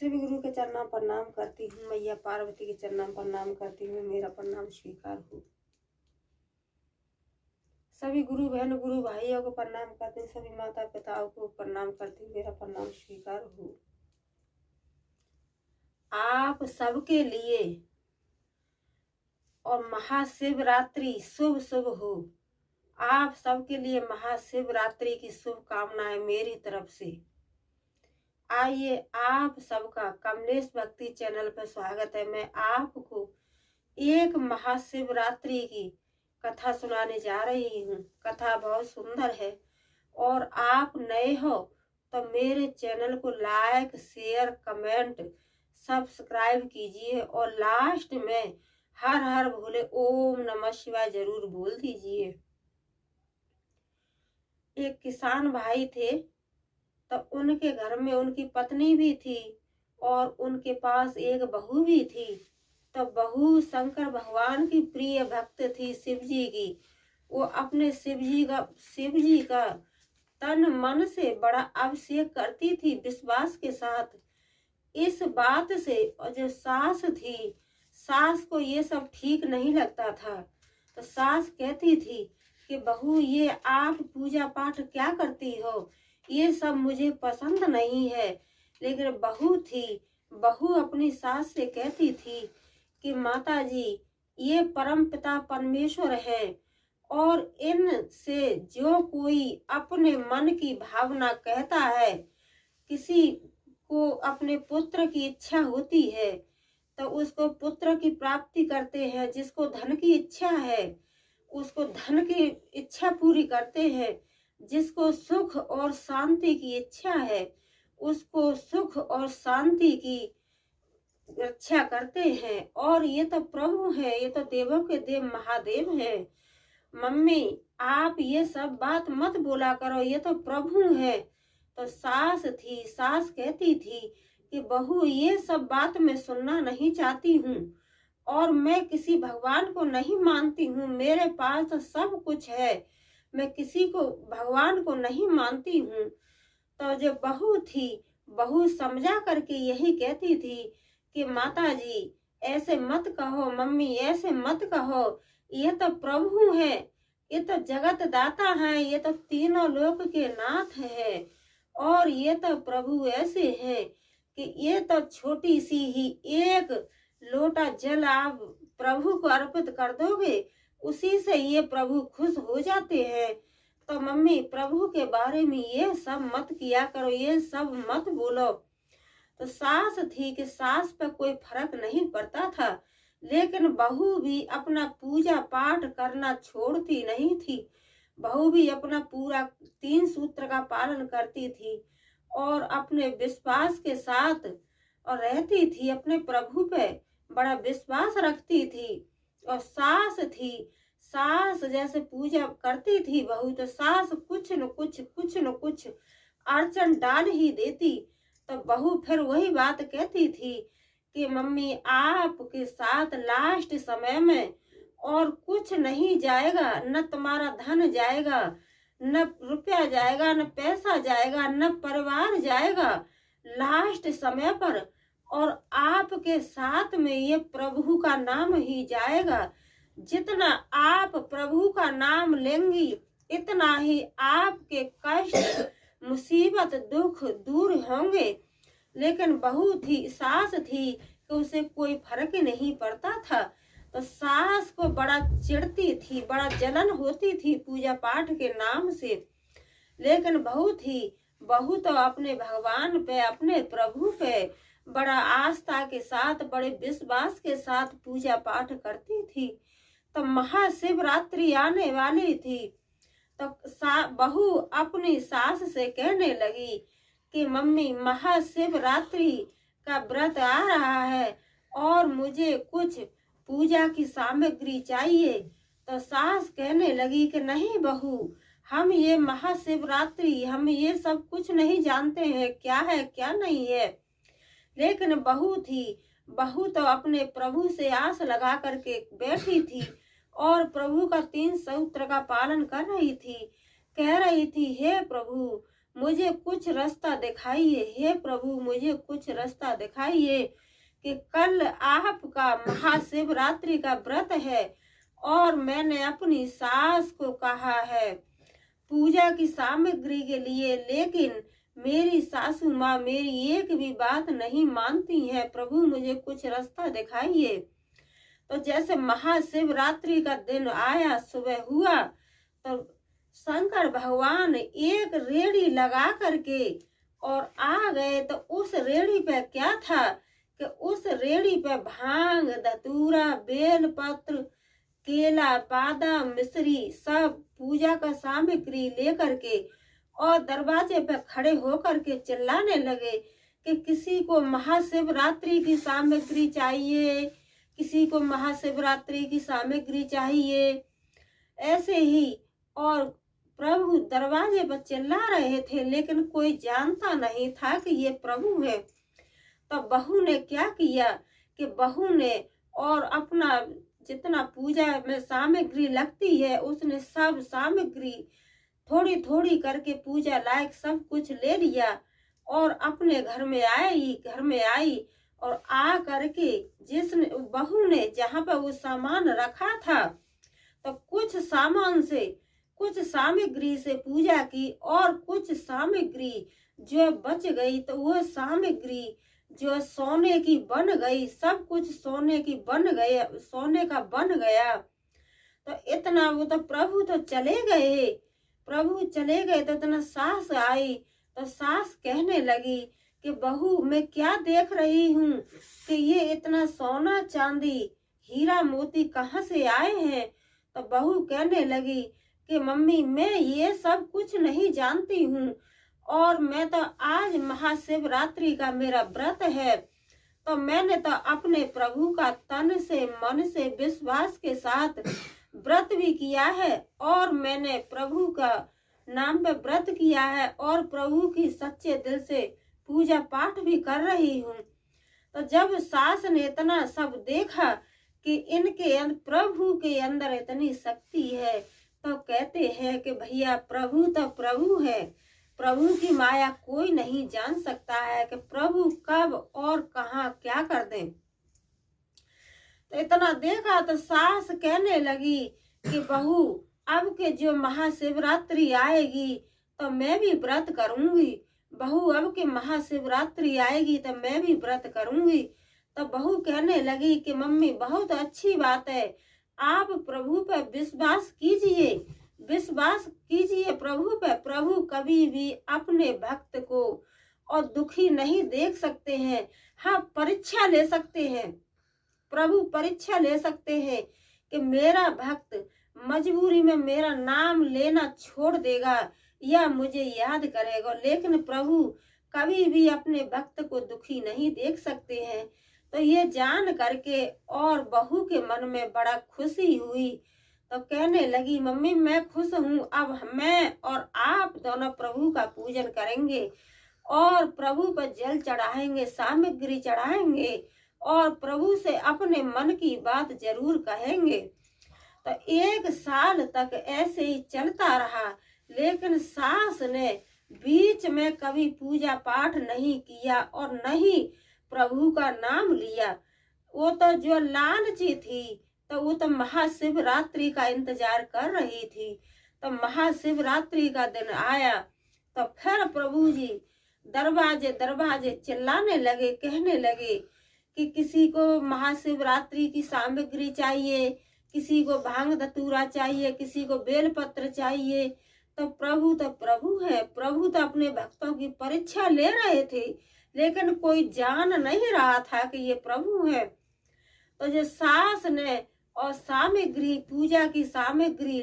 शिव गुरु के चरणों प्रणाम करती हूँ। मैया पार्वती के चरणों प्रणाम करती हूँ। मेरा प्रणाम स्वीकार हो। सभी गुरु बहन गुरु भाइयों को प्रणाम करती हूँ। सभी माता पिताओं को प्रणाम करती हूँ। मेरा प्रणाम स्वीकार हो। आप सबके लिए और महाशिवरात्रि शुभ शुभ हो। आप सबके लिए महाशिवरात्रि की शुभकामनाएं मेरी तरफ से। आइए आप सबका कमलेश भक्ति चैनल पर स्वागत है। मैं आपको एक महाशिवरात्रि की कथा सुनाने जा रही हूँ। कथा बहुत सुंदर है और आप नए हो तो मेरे चैनल को लाइक शेयर कमेंट सब्सक्राइब कीजिए और लास्ट में हर हर भोले ओम नमः शिवाय जरूर बोल दीजिए। एक किसान भाई थे तो उनके घर में उनकी पत्नी भी थी और उनके पास एक बहू भी थी। तो बहू शंकर भगवान की प्रिय भक्त थी, शिव जी की। वो अपने शिव जी का तन मन से बड़ा अभिषेक करती थी विश्वास के साथ। इस बात से और जो सास थी, सास को ये सब ठीक नहीं लगता था। तो सास कहती थी कि बहू ये आप पूजा पाठ क्या करती हो, ये सब मुझे पसंद नहीं है। लेकिन बहू अपनी सास से कहती थी कि माता जी ये परम पिता परमेश्वर है और इनसे जो कोई अपने मन की भावना कहता है, किसी को अपने पुत्र की इच्छा होती है तो उसको पुत्र की प्राप्ति करते हैं। जिसको धन की इच्छा है उसको धन की इच्छा पूरी करते हैं। जिसको सुख और शांति की इच्छा है उसको सुख और शांति की रक्षा करते हैं। और ये तो प्रभु है, ये तो देवों के देव महादेव है। मम्मी आप ये सब बात मत बोला करो, ये तो प्रभु है। तो सास कहती थी कि बहू ये सब बात मैं सुनना नहीं चाहती हूँ और मैं किसी भगवान को नहीं मानती हूँ। मेरे पास तो सब कुछ है, मैं किसी को भगवान को नहीं मानती हूँ। तो जो बहू थी, बहू समझा करके यही कहती थी कि माता जी ऐसे मत कहो, मम्मी ऐसे मत कहो, ये तो प्रभु है, ये तो जगत दाता है, ये तो तीनों लोक के नाथ है। और ये तो प्रभु ऐसे हैं कि ये तो छोटी सी ही एक लोटा जल आप प्रभु को अर्पित कर दोगे, उसी से ये प्रभु खुश हो जाते हैं। तो मम्मी प्रभु के बारे में ये सब मत किया करो, ये सब मत बोलो। तो सास थी कि सास पर कोई फर्क नहीं पड़ता था, लेकिन बहू भी अपना पूजा पाठ करना छोड़ती नहीं थी। बहू भी अपना पूरा 3 सूत्र का पालन करती थी और अपने विश्वास के साथ और रहती थी। अपने प्रभु पे बड़ा विश्वास रखती थी। और सास जैसे पूजा करती थी बहू, तो सास कुछ न कुछ अड़चन डाल ही देती। तो बहू फिर वही बात कहती थी कि मम्मी आपके साथ लास्ट समय में और कुछ नहीं जाएगा, न तुम्हारा धन जाएगा, न रुपया जाएगा, न पैसा जाएगा, न परिवार जाएगा लास्ट समय पर, और आपके साथ में ये प्रभु का नाम ही जाएगा। जितना आप प्रभु का नाम लेंगी इतना ही आपके कष्ट मुसीबत दुख दूर होंगे। लेकिन बहू थी, सास थी कि उसे कोई फर्क ही नहीं पड़ता था। तो सास को बड़ा चिढ़ती थी, बड़ा जलन होती थी पूजा पाठ के नाम से। लेकिन बहू तो अपने भगवान पे, अपने प्रभु पे बड़ा आस्था के साथ, बड़े विश्वास के साथ पूजा पाठ करती थी। तो महाशिवरात्रि आने वाली थी तो बहू अपनी सास से कहने लगी कि मम्मी महाशिवरात्रि का व्रत आ रहा है और मुझे कुछ पूजा की सामग्री चाहिए। तो सास कहने लगी कि नहीं बहू, हम ये महाशिवरात्रि हम ये सब कुछ नहीं जानते हैं, क्या है क्या नहीं है। लेकिन बहू तो अपने प्रभु से आस लगा करके बैठी थी और प्रभु का 3 सूत्र का पालन कर रही थी। कह रही थी हे प्रभु मुझे कुछ रास्ता दिखाइए, हे प्रभु मुझे कुछ रास्ता दिखाइए कि कल आपका महाशिवरात्रि का व्रत है और मैंने अपनी सास को कहा है पूजा की सामग्री के लिए, लेकिन मेरी सासू माँ मेरी एक भी बात नहीं मानती है। प्रभु मुझे कुछ रास्ता दिखाइए। तो जैसे महाशिवरात्रि का दिन आया, सुबह हुआ, तो शंकर भगवान एक रेड़ी लगा करके और आ गए। तो उस रेड़ी पे क्या था कि उस रेड़ी पे भांग, धतूरा, बेलपत्र, केला, बादाम, मिश्री सब पूजा का सामग्री लेकर के और दरवाजे पे खड़े होकर के चिल्लाने लगे कि किसी को महाशिवरात्रि की सामग्री चाहिए, किसी को महाशिवरात्रि की सामग्री चाहिए, ऐसे ही। और प्रभु दरवाजे पर चिल्ला रहे थे, लेकिन कोई जानता नहीं था कि ये प्रभु है। तो बहू ने क्या किया कि बहू ने और अपना जितना पूजा में सामग्री लगती है उसने सब सामग्री थोड़ी थोड़ी करके पूजा लायक सब कुछ ले लिया और अपने घर में आई और आ करके जिसने बहू ने जहाँ पर वो सामान रखा था तो कुछ सामग्री से पूजा की और कुछ सामग्री जो बच गई तो वह सामग्री जो सोने की बन गई, सब कुछ सोने का बन गया। तो इतना वो तो प्रभु तो चले गए तो इतना सास आई तो सास कहने लगी कि बहू मैं क्या देख रही हूँ कि ये इतना सोना चांदी हीरा मोती कहाँ से आए हैं। तो बहू कहने लगी कि मम्मी मैं ये सब कुछ नहीं जानती हूँ और मैं तो आज महाशिवरात्रि का मेरा व्रत है, तो मैंने तो अपने प्रभु का तन से मन से विश्वास के साथ व्रत भी किया है और मैंने प्रभु का नाम पे व्रत किया है और प्रभु की सच्चे दिल से पूजा पाठ भी कर रही हूँ। तो जब सास ने इतना सब देखा कि इनके प्रभु के अंदर इतनी शक्ति है तो कहते हैं कि भैया प्रभु तो प्रभु है, प्रभु की माया कोई नहीं जान सकता है कि प्रभु कब और कहाँ क्या कर दे। तो इतना देखा तो सास कहने लगी कि बहू अब के जो महाशिवरात्रि आएगी तो मैं भी व्रत करूंगी, बहू अब के महाशिवरात्रि आएगी तो मैं भी व्रत करूंगी। तो बहू कहने लगी कि मम्मी बहुत अच्छी बात है, आप प्रभु पर विश्वास कीजिए प्रभु पे। प्रभु कभी भी अपने भक्त को और दुखी नहीं देख सकते हैं। हाँ परीक्षा ले सकते हैं, प्रभु परीक्षा ले सकते हैं कि मेरा भक्त मजबूरी में मेरा नाम लेना छोड़ देगा या मुझे याद करेगा, लेकिन प्रभु कभी भी अपने भक्त को दुखी नहीं देख सकते हैं। तो ये जान करके और बहू के मन में बड़ा खुशी हुई। तो कहने लगी मम्मी मैं खुश हूँ, अब मैं और आप दोनों प्रभु का पूजन करेंगे और प्रभु पर जल चढ़ाएंगे, सामग्री चढ़ाएंगे और प्रभु से अपने मन की बात जरूर कहेंगे। तो 1 साल तक ऐसे ही चलता रहा, लेकिन सास ने बीच में कभी पूजा पाठ नहीं किया और नहीं प्रभु का नाम लिया। वो तो जो लालची थी तो वो तो महाशिवरात्रि का इंतजार कर रही थी। तो महाशिवरात्रि का दिन आया तो फिर प्रभु जी दरवाजे चिल्लाने लगे, कहने लगे कि किसी को महाशिवरात्रि की सामग्री चाहिए, किसी को भांग धतूरा चाहिए, किसी को बेलपत्र चाहिए। तो प्रभु है, प्रभु तो अपने भक्तों की परीक्षा ले रहे थे, लेकिन कोई जान नहीं रहा था कि ये प्रभु है। तो जो सास ने और सामग्री पूजा की सामग्री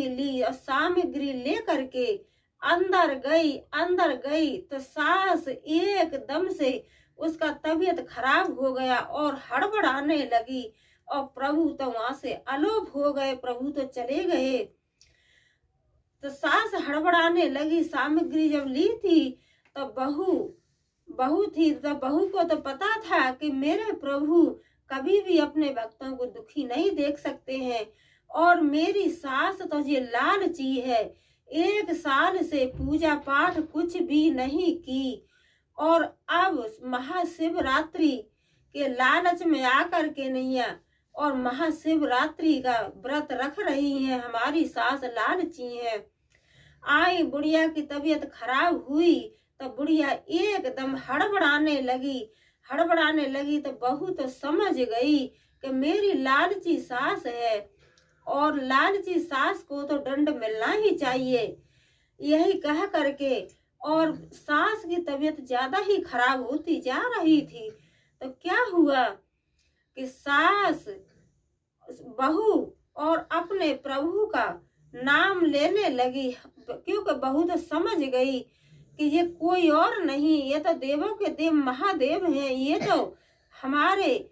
ली और सामग्री ले करके अंदर गई तो सास एकदम से उसका तबीयत खराब हो गया और हड़बड़ाने लगी और प्रभु तो वहां से अलोप हो गए, प्रभु तो चले गए। तो सास हड़बड़ाने लगी, सामग्री जब ली थी तो बहू थी तो बहू को तो पता था कि मेरे प्रभु कभी भी अपने भक्तों को दुखी नहीं देख सकते हैं और मेरी सास तो ये लालची है, 1 साल से पूजा पाठ कुछ भी नहीं की और अब महाशिवरात्रि के लालच में आकर के नैया और महाशिवरात्रि का व्रत रख रही हैं। हमारी सास लालची है। आई बुढ़िया की तबीयत खराब हुई तो बुढ़िया एकदम हड़बड़ाने लगी तो बहू तो समझ गई कि मेरी लालची सास है और लालची सास को तो दंड मिलना ही चाहिए। यही कह करके और सास की तबीयत ज्यादा ही खराब होती जा रही थी तो क्या हुआ कि सास बहू और अपने प्रभु का नाम लेने लगी, क्योंकि बहू तो समझ गई कि ये कोई और नहीं, ये तो देवों के देव महादेव हैं, ये तो हमारे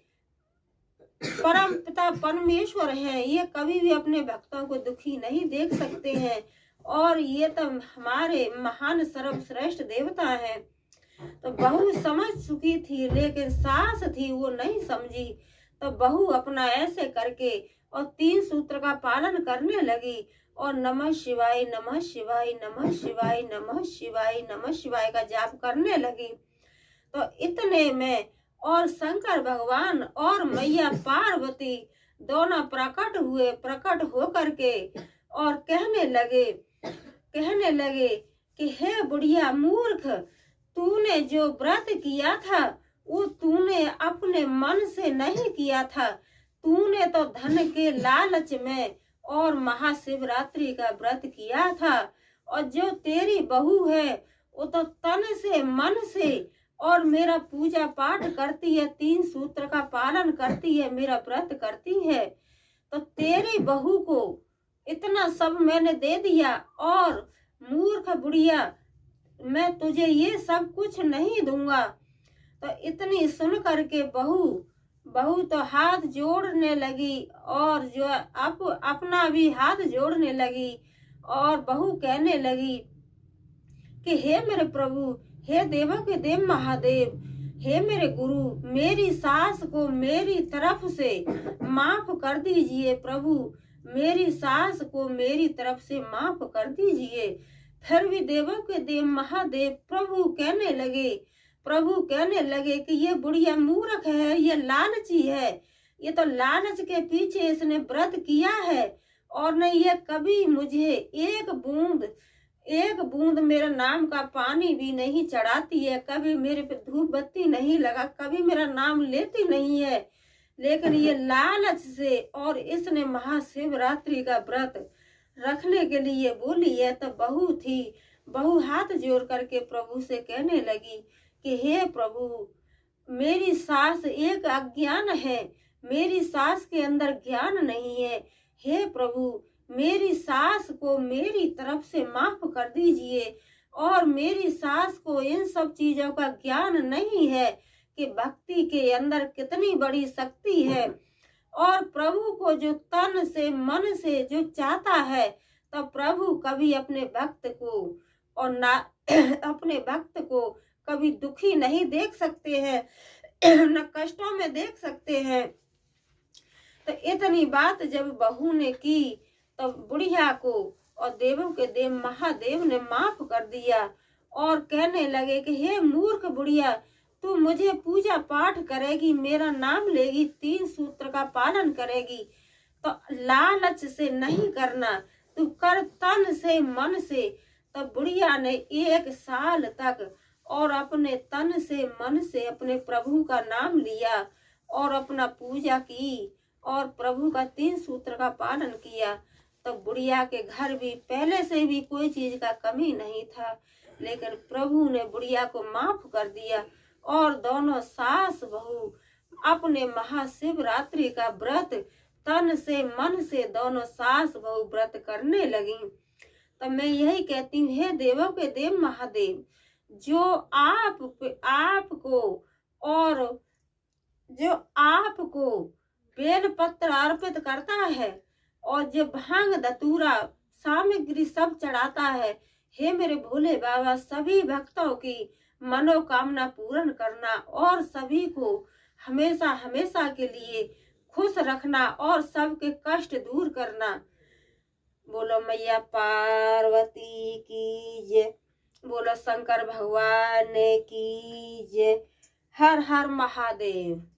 परम पिता परमेश्वर हैं, ये कभी भी अपने भक्तों को दुखी नहीं देख सकते हैं और ये तो हमारे महान सर्वश्रेष्ठ देवता हैं। तो बहू समझ चुकी थी, लेकिन सास थी वो नहीं समझी। तो बहू अपना ऐसे करके और 3 सूत्र का पालन करने लगी और नमः शिवाय नमः शिवाय नमः शिवाय नमः शिवाय नमः शिवाय का जाप करने लगी। तो इतने में और शंकर भगवान और मैया पार्वती दोनों प्रकट होकर के और कहने लगे कि हे बुढ़िया मूर्ख, तूने जो व्रत किया था वो तूने अपने मन से नहीं किया था, तूने तो धन के लालच में और महाशिवरात्रि का व्रत किया था। और जो तेरी बहू है वो तो तन से मन से और मेरा पूजा पाठ करती है, 3 सूत्र का पालन करती है, मेरा व्रत करती है। तो तेरी बहू को इतना सब मैंने दे दिया और मूर्ख बुढ़िया, मैं तुझे ये सब कुछ नहीं दूंगा। तो इतनी सुन करके बहू तो हाथ जोड़ने लगी और जो अपना भी हाथ जोड़ने लगी और बहू कहने लगी कि हे मेरे प्रभु, हे देवों के देव महादेव, हे मेरे गुरु, मेरी सास को मेरी तरफ से माफ कर दीजिए प्रभु, मेरी सास को मेरी तरफ से माफ कर दीजिए। फिर भी देवों के देव महादेव प्रभु कहने लगे कि ये बुढ़िया मूर्ख है, ये लालची है, ये तो लालच के पीछे इसने व्रत किया है और नहीं ये कभी मुझे एक बूंद मेरे नाम का पानी भी नहीं चढ़ाती है, कभी मेरे पे धूप बत्ती नहीं लगा, कभी मेरा नाम लेती नहीं है। लेकिन ये लालच से और इसने महाशिवरात्रि का व्रत रखने के लिए बोली है। तो बहू हाथ जोड़ करके प्रभु से कहने लगी कि हे प्रभु, मेरी सास एक अज्ञान है, मेरी सास के अंदर ज्ञान नहीं है। हे प्रभु, मेरी सास को मेरी तरफ से माफ कर दीजिए और मेरी सास को इन सब चीजों का ज्ञान नहीं है कि भक्ति के अंदर कितनी बड़ी शक्ति है और प्रभु को जो तन से मन से जो चाहता है, तो प्रभु कभी अपने भक्त को और ना अपने भक्त को कभी दुखी नहीं देख सकते हैं, न कष्टों में देख सकते हैं। तो इतनी बात जब बहू ने की तो बुढ़िया को और देवों के देव महादेव ने माफ कर दिया और कहने लगे कि हे मूर्ख बुढ़िया, तू मुझे पूजा पाठ करेगी, मेरा नाम लेगी, 3 सूत्र का पालन करेगी, तो लालच से नहीं करना, तू कर तन से मन से। तो बुढ़िया ने 1 साल तक और अपने तन से मन से अपने प्रभु का नाम लिया और अपना पूजा की और प्रभु का 3 सूत्र का पालन किया। तो बुढ़िया के घर भी पहले से भी कोई चीज का कमी नहीं था, लेकिन प्रभु ने बुढ़िया को माफ कर दिया और दोनों सास बहू अपने महाशिवरात्रि का व्रत तन से मन से दोनों सास बहू व्रत करने लगी। तो मैं यही कहती हूँ, हे देवों के देव महादेव, जो आपको बेलपत्र अर्पित करता है और जो भांग धतूरा सामग्री सब चढ़ाता है, हे मेरे भोले बाबा, सभी भक्तों की मनोकामना पूर्ण करना और सभी को हमेशा हमेशा के लिए खुश रखना और सबके कष्ट दूर करना। बोलो मैया पार्वती की जय, बोलो शंकर भगवान की जय। हर हर महादेव।